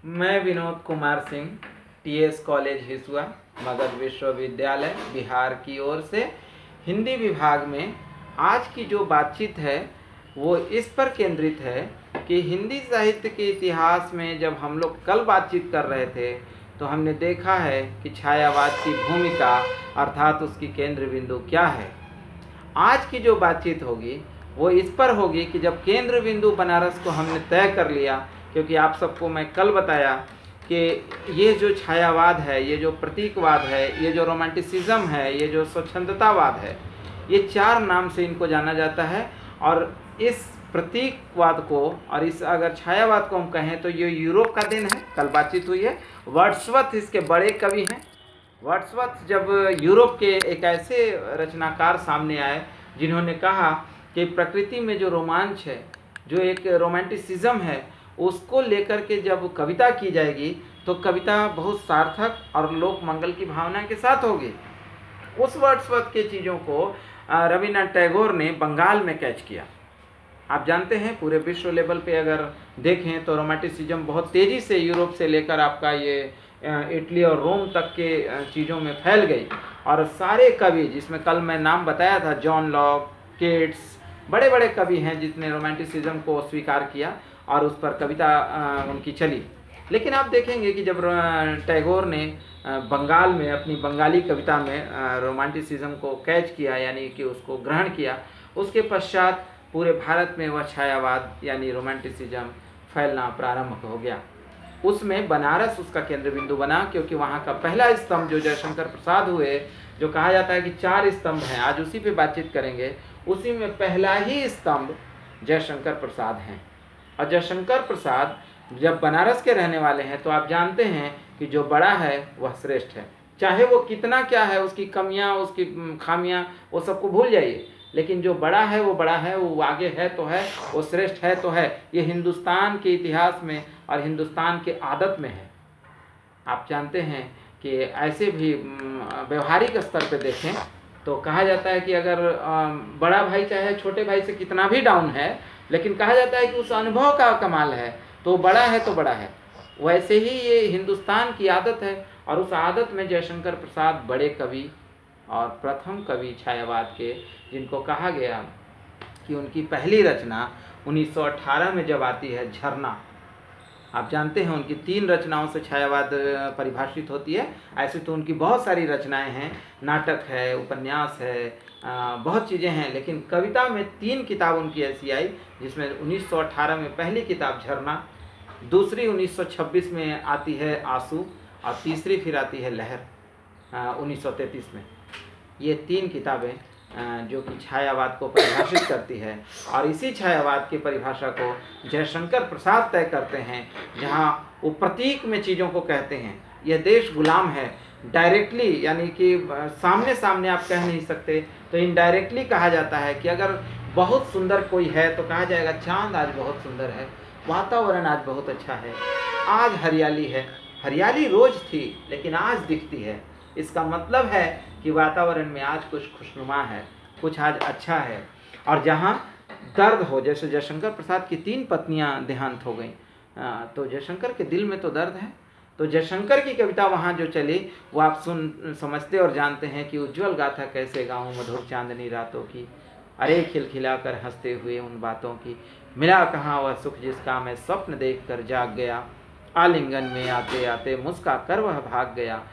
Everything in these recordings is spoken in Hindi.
मैं विनोद कुमार सिंह, टीएस कॉलेज हिसुआ, मगध विश्वविद्यालय बिहार की ओर से हिंदी विभाग में आज की जो बातचीत है वो इस पर केंद्रित है कि हिंदी साहित्य के इतिहास में जब हम लोग कल बातचीत कर रहे थे तो हमने देखा है कि छायावाद की भूमिका अर्थात उसकी केंद्र बिंदु क्या है। आज की जो बातचीत होगी वो इस पर होगी कि जब केंद्र बिंदु बनारस को हमने तय कर लिया, क्योंकि आप सबको मैं कल बताया कि ये जो छायावाद है, ये जो प्रतीकवाद है, ये जो रोमांटिसिज्म है, ये जो स्वच्छंदतावाद है, ये चार नाम से इनको जाना जाता है। और इस प्रतीकवाद को और इस अगर छायावाद को हम कहें तो ये यूरोप का दिन है। कल बातचीत हुई है, वर्ड्सवर्थ इसके बड़े कवि हैं। वर्ड्सवर्थ जब यूरोप के एक ऐसे रचनाकार सामने आए जिन्होंने कहा कि प्रकृति में जो रोमांच है, जो एक रोमांटिसिज्म है, उसको लेकर के जब कविता की जाएगी तो कविता बहुत सार्थक और लोक मंगल की भावना के साथ होगी। उस वर्ड्सवर्थ के चीज़ों को रविन्द्रनाथ टैगोर ने बंगाल में कैच किया। आप जानते हैं पूरे विश्व लेवल पे अगर देखें तो रोमांटिसिज्म बहुत तेज़ी से यूरोप से लेकर आपका ये इटली और रोम तक के चीज़ों में फैल गई। और सारे कवि जिसमें कल मैं नाम बताया था, जॉन लॉक, केट्स, बड़े बड़े कवि हैं जिसने रोमांटिसिज्म को स्वीकार किया और उस पर कविता उनकी चली। लेकिन आप देखेंगे कि जब टैगोर ने बंगाल में अपनी बंगाली कविता में रोमांटिसिज्म को कैच किया, यानी कि उसको ग्रहण किया, उसके पश्चात पूरे भारत में वह छायावाद यानी रोमांटिसिज्म फैलना प्रारंभ हो गया। उसमें बनारस उसका केंद्र बिंदु बना, क्योंकि वहाँ का पहला स्तंभ जो जयशंकर प्रसाद हुए, जो कहा जाता है कि 4 स्तंभ हैं, आज उसी पे बातचीत करेंगे। उसी में पहला ही स्तंभ जयशंकर प्रसाद हैं। और जयशंकर प्रसाद जब बनारस के रहने वाले हैं तो आप जानते हैं कि जो बड़ा है वह श्रेष्ठ है। चाहे वो कितना क्या है, उसकी कमियां, उसकी खामियां, वो सबको भूल जाइए, लेकिन जो बड़ा है वो बड़ा है, वो आगे है तो है, वो श्रेष्ठ है तो है। ये हिंदुस्तान के इतिहास में और हिंदुस्तान के आदत में है। आप जानते हैं कि ऐसे भी व्यवहारिक स्तर पर देखें तो कहा जाता है कि अगर बड़ा भाई चाहे छोटे भाई से कितना भी डाउन है, लेकिन कहा जाता है कि उस अनुभव का कमाल है, तो बड़ा है तो बड़ा है। वैसे ही ये हिंदुस्तान की आदत है, और उस आदत में जयशंकर प्रसाद बड़े कवि और प्रथम कवि छायावाद के, जिनको कहा गया कि उनकी पहली रचना 1918 में जब आती है, झरना। आप जानते हैं उनकी 3 रचनाओं से छायावाद परिभाषित होती है। ऐसे तो उनकी बहुत सारी रचनाएं हैं, नाटक है, उपन्यास है, बहुत चीज़ें हैं, लेकिन कविता में 3 किताब उनकी ऐसी आई जिसमें 1918 में पहली किताब झरना, दूसरी 1926 में आती है आंसू, और तीसरी फिर आती है लहर 1933 में। ये 3 किताबें जो कि छायावाद को परिभाषित करती है, और इसी छायावाद की परिभाषा को जयशंकर प्रसाद तय करते हैं, जहाँ वो प्रतीक में चीज़ों को कहते हैं। यह देश गुलाम है, डायरेक्टली यानी कि सामने सामने आप कह नहीं सकते, तो इनडायरेक्टली कहा जाता है कि अगर बहुत सुंदर कोई है तो कहा जाएगा चांद आज बहुत सुंदर है, वातावरण आज बहुत अच्छा है, आज हरियाली है। हरियाली रोज थी लेकिन आज दिखती है। इसका मतलब है कि वातावरण में आज कुछ खुशनुमा है, कुछ आज अच्छा है। और जहाँ दर्द हो, जैसे जयशंकर प्रसाद की 3 पत्नियां देहांत हो गई, तो जयशंकर के दिल में तो दर्द है। तो जयशंकर की कविता वहाँ जो चली वो आप समझते और जानते हैं कि उज्ज्वल गाथा कैसे गाऊं मधुर चांदनी रातों की, अरे खिलखिलाकर हंसते हुए उन बातों की, मिला कहाँ वह सुख जिसका मैं स्वप्न देखकर जाग गया, आलिंगन में आते आते मुस्का कर वह भाग गया,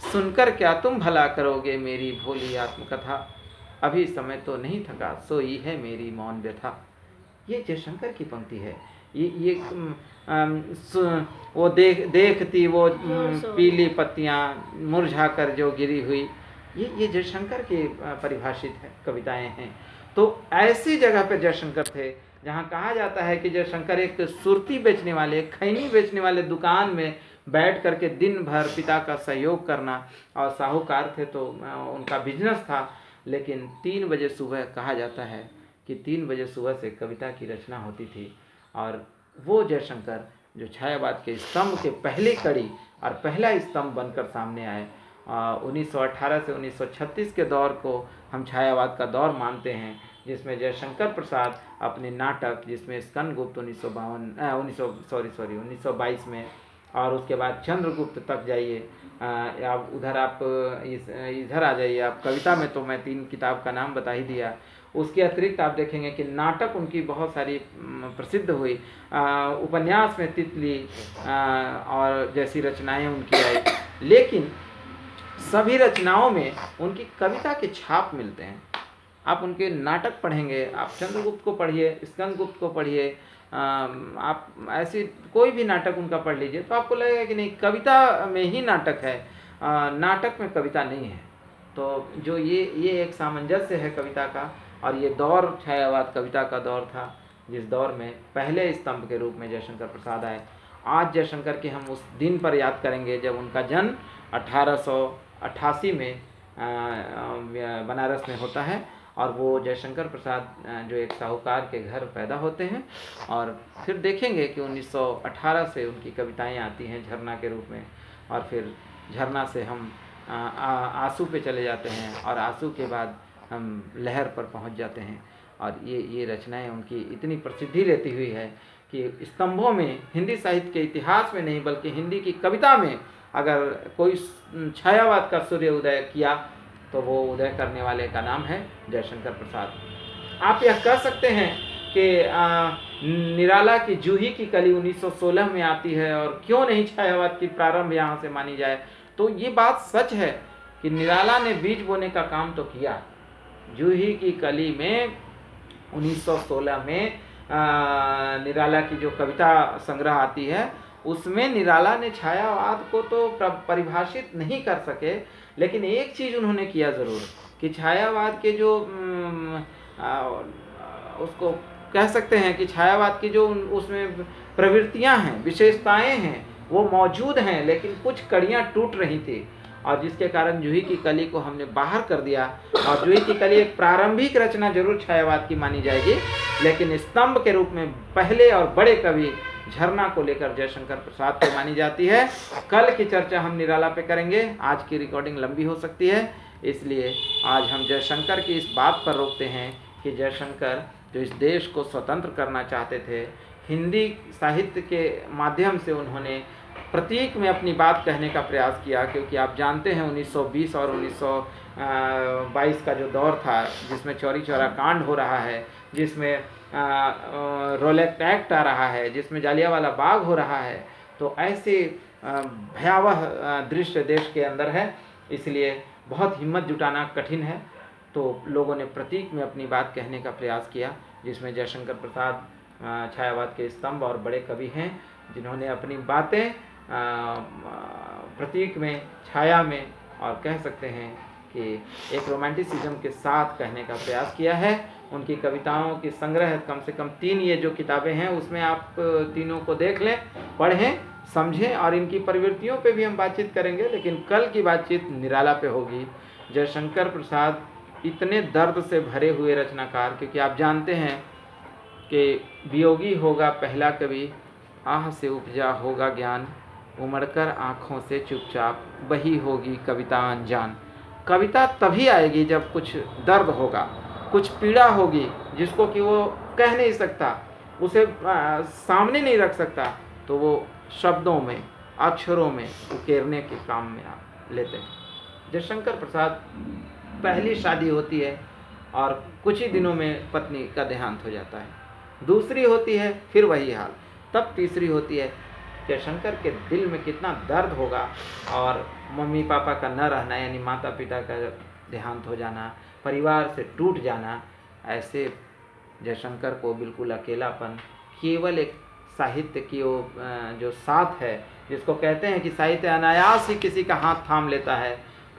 सुनकर क्या तुम भला करोगे मेरी भोली आत्मकथा, अभी समय तो नहीं थका सोई है मेरी मौन व्यथा। ये जयशंकर की पंक्ति है। ये वो देखती वो पीली पत्तियाँ मुरझा कर जो गिरी हुई, ये जयशंकर की परिभाषित है कविताएं हैं। तो ऐसी जगह पर जयशंकर थे जहाँ कहा जाता है कि जयशंकर एक सुरती बेचने वाले, खैनी बेचने वाले दुकान में बैठ करके दिन भर पिता का सहयोग करना, और साहूकार थे तो उनका बिजनेस था, लेकिन 3 बजे सुबह कहा जाता है कि 3 बजे सुबह से कविता की रचना होती थी। और वो जयशंकर जो छायावाद के स्तंभ के पहली कड़ी और पहला स्तंभ बनकर सामने आए, 1918 से 1936 के दौर को हम छायावाद का दौर मानते हैं, जिसमें जयशंकर प्रसाद अपने नाटक, जिसमें स्कंदगुप्त 1922 में और उसके बाद चंद्रगुप्त तक जाइए, आप उधर आप इधर आ जाइए। आप कविता में तो मैं 3 किताब का नाम बता ही दिया। उसके अतिरिक्त आप देखेंगे कि नाटक उनकी बहुत सारी प्रसिद्ध हुई। उपन्यास में तितली और जैसी रचनाएं उनकी आई, लेकिन सभी रचनाओं में उनकी कविता के छाप मिलते हैं। आप उनके नाटक पढ़ेंगे, आप चंद्रगुप्त को पढ़िए, स्कंदगुप्त को पढ़िए, आप ऐसी कोई भी नाटक उनका पढ़ लीजिए तो आपको लगेगा कि नहीं, कविता में ही नाटक है, नाटक में कविता नहीं है। तो जो ये एक सामंजस्य है कविता का। और ये दौर छायावाद कविता का दौर था, जिस दौर में पहले स्तंभ के रूप में जयशंकर प्रसाद आए। आज जयशंकर के हम उस दिन पर याद करेंगे जब उनका जन्म 1888 में बनारस में होता है। और वो जयशंकर प्रसाद जो एक साहूकार के घर पैदा होते हैं। और फिर देखेंगे कि 1918 से उनकी कविताएं आती हैं झरना के रूप में। और फिर झरना से हम आंसू पे चले जाते हैं, और आंसू के बाद हम लहर पर पहुंच जाते हैं। और ये रचनाएं उनकी इतनी प्रसिद्धि लेती हुई है कि स्तंभों में, हिंदी साहित्य के इतिहास में नहीं बल्कि हिंदी की कविता में अगर कोई छायावाद का सूर्य उदय किया तो वो उदय करने वाले का नाम है जयशंकर प्रसाद। आप यह कह सकते हैं कि निराला की जूही की कली 1916 में आती है और क्यों नहीं छायावाद की प्रारंभ यहाँ से मानी जाए। तो ये बात सच है कि निराला ने बीज बोने का काम तो किया। जूही की कली में 1916 में निराला की जो कविता संग्रह आती है उसमें निराला ने छायावाद को तो परिभाषित नहीं कर सके, लेकिन एक चीज़ उन्होंने किया ज़रूर कि छायावाद के जो उसको कह सकते हैं कि छायावाद की जो उसमें प्रवृत्तियां हैं, विशेषताएं हैं, वो मौजूद हैं, लेकिन कुछ कड़ियां टूट रही थी। और जिसके कारण जूही की कली को हमने बाहर कर दिया। और जूही की कली एक प्रारंभिक रचना जरूर छायावाद की मानी जाएगी, लेकिन स्तंभ के रूप में पहले और बड़े कवि झरना को लेकर जयशंकर प्रसाद को मानी जाती है। कल की चर्चा हम निराला पे करेंगे, आज की रिकॉर्डिंग लंबी हो सकती है, इसलिए आज हम जयशंकर की इस बात पर रोकते हैं कि जयशंकर जो इस देश को स्वतंत्र करना चाहते थे, हिंदी साहित्य के माध्यम से उन्होंने प्रतीक में अपनी बात कहने का प्रयास किया। क्योंकि आप जानते हैं 1920 और 1922 का जो दौर था, जिसमें चौरी चौरा कांड हो रहा है, जिसमें रोलेक्ट एक्ट आ रहा है, जिसमें जालियांवाला बाग हो रहा है, तो ऐसे भयावह दृश्य देश के अंदर है, इसलिए बहुत हिम्मत जुटाना कठिन है। तो लोगों ने प्रतीक में अपनी बात कहने का प्रयास किया, जिसमें जयशंकर प्रसाद छायावाद के स्तंभ और बड़े कवि हैं, जिन्होंने अपनी बातें प्रतीक में, छाया में, और कह सकते हैं कि एक रोमांटिसिज्म के साथ कहने का प्रयास किया है। उनकी कविताओं की संग्रह कम से कम 3 ये जो किताबें हैं उसमें आप तीनों को देख लें, पढ़ें, समझें, और इनकी प्रवृत्तियों पे भी हम बातचीत करेंगे। लेकिन कल की बातचीत निराला पे होगी। जयशंकर प्रसाद इतने दर्द से भरे हुए रचनाकार, क्योंकि आप जानते हैं कि वियोगी होगा पहला कवि, आह से उपजा होगा ज्ञान, उमड़कर आँखों से चुपचाप बही होगी कविता अनजान। कविता तभी आएगी जब कुछ दर्द होगा, कुछ पीड़ा होगी, जिसको कि वो कह नहीं सकता, उसे सामने नहीं रख सकता, तो वो शब्दों में, अक्षरों में उकेरने के काम में लेते हैं। जयशंकर प्रसाद पहली शादी होती है और कुछ ही दिनों में पत्नी का देहांत हो जाता है, दूसरी होती है फिर वही हाल, तब तीसरी होती है। जयशंकर के दिल में कितना दर्द होगा, और मम्मी पापा का न रहना, यानी माता पिता का देहांत हो जाना, परिवार से टूट जाना, ऐसे जयशंकर को बिल्कुल अकेलापन, केवल एक साहित्य की वो जो साथ है, जिसको कहते हैं कि साहित्य अनायास ही किसी का हाथ थाम लेता है।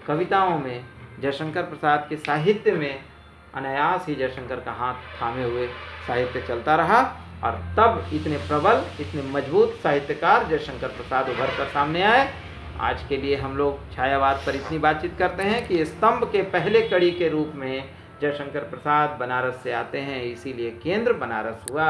कविताओं में जयशंकर प्रसाद के साहित्य में अनायास ही जयशंकर का हाथ थामे हुए साहित्य चलता रहा, और तब इतने प्रबल, इतने मजबूत साहित्यकार जयशंकर प्रसाद उभर कर सामने आए। आज के लिए हम लोग छायावाद पर इतनी बातचीत करते हैं कि स्तंभ के पहले कड़ी के रूप में जयशंकर प्रसाद बनारस से आते हैं, इसीलिए केंद्र बनारस हुआ।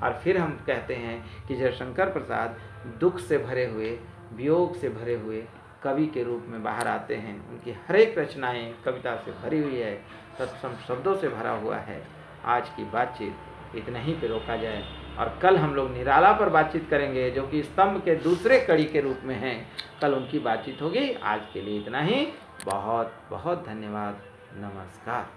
और फिर हम कहते हैं कि जयशंकर प्रसाद दुख से भरे हुए, वियोग से भरे हुए कवि के रूप में बाहर आते हैं। उनकी हर एक रचनाएं कविता से भरी हुई है, तत्सम शब्दों से भरा हुआ है। आज की बातचीत इतना ही पे रोका जाए। और कल हम लोग निराला पर बातचीत करेंगे, जो कि स्तंभ के दूसरे कड़ी के रूप में हैं। कल उनकी बातचीत होगी। आज के लिए इतना ही। बहुत बहुत धन्यवाद। नमस्कार।